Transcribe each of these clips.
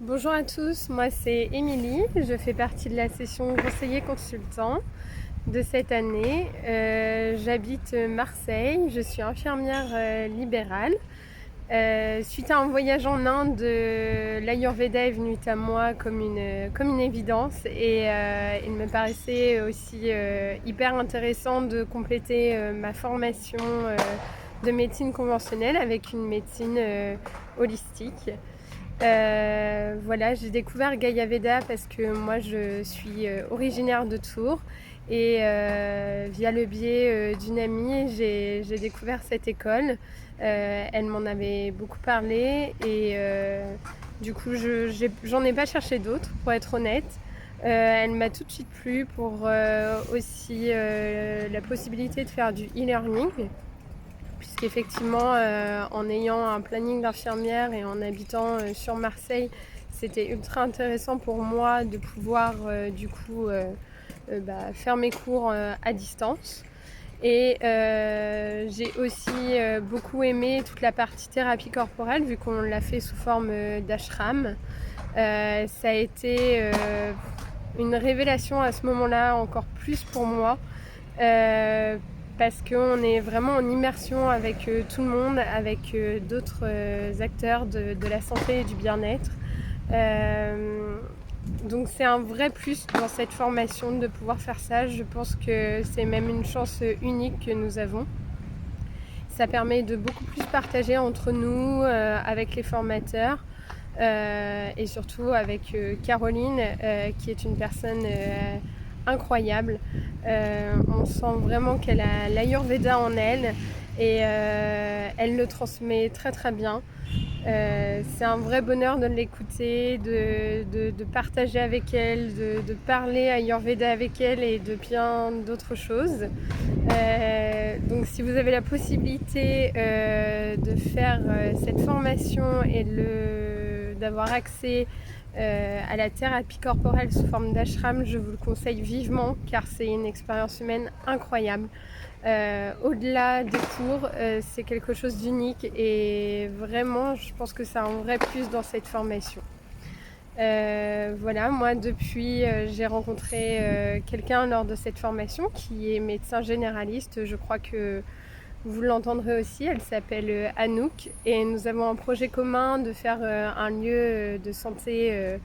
Bonjour à tous, moi c'est Émilie, je fais partie de la session conseiller consultant de cette année. J'habite Marseille, je suis infirmière libérale. Suite à un voyage en Inde, l'Ayurveda est venu à moi comme une évidence et il me paraissait aussi hyper intéressant de compléter ma formation de médecine conventionnelle avec une médecine holistique. Voilà, j'ai découvert Gaia Veda parce que moi je suis originaire de Tours et via le biais d'une amie, j'ai découvert cette école. Elle m'en avait beaucoup parlé et du coup j'en ai pas cherché d'autres pour être honnête. Elle m'a tout de suite plu pour aussi la possibilité de faire du e-learning puisqu'effectivement en ayant un planning d'infirmière et en habitant sur Marseille, c'était ultra intéressant pour moi de pouvoir faire mes cours à distance. Et j'ai aussi beaucoup aimé toute la partie thérapie corporelle vu qu'on l'a fait sous forme d'ashram. Ça a été une révélation à ce moment-là encore plus pour moi. Parce qu'on est vraiment en immersion avec tout le monde, avec d'autres acteurs de la santé et du bien-être. Donc c'est un vrai plus dans cette formation de pouvoir faire ça. Je pense que c'est même une chance unique que nous avons. Ça permet de beaucoup plus partager entre nous, avec les formateurs. Et surtout avec Caroline qui est une personne incroyable. On sent vraiment qu'elle a l'Ayurveda en elle et elle le transmet très très bien. C'est un vrai bonheur de l'écouter, de partager avec elle, de parler Ayurveda avec elle et de bien d'autres choses. Donc si vous avez la possibilité de faire cette formation et d'avoir accès à la thérapie corporelle sous forme d'ashram, je vous le conseille vivement car c'est une expérience humaine incroyable. Au-delà des cours, c'est quelque chose d'unique et vraiment je pense que c'est un vrai plus dans cette formation. Voilà, moi depuis j'ai rencontré quelqu'un lors de cette formation qui est médecin généraliste, je crois que vous l'entendrez aussi, elle s'appelle Anouk et nous avons un projet commun de faire un lieu de santé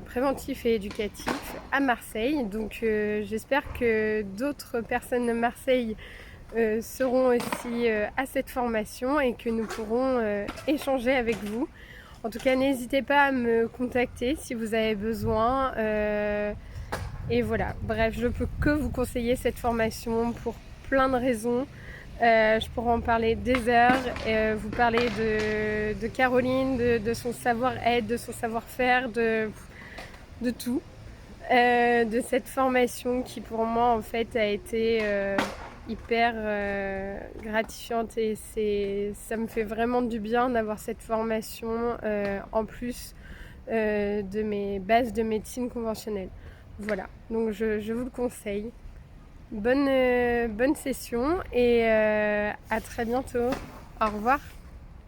préventif et éducatif à Marseille. Donc j'espère que d'autres personnes de Marseille seront aussi à cette formation et que nous pourrons échanger avec vous. En tout cas, n'hésitez pas à me contacter si vous avez besoin. Et voilà, bref, je peux que vous conseiller cette formation pour plein de raisons. Je pourrais en parler des heures, vous parler de Caroline, de son savoir-être, de son savoir-faire, de tout. De cette formation qui pour moi en fait a été hyper gratifiante et ça me fait vraiment du bien d'avoir cette formation en plus de mes bases de médecine conventionnelle. Voilà, donc je vous le conseille. Bonne session et à très bientôt. Au revoir.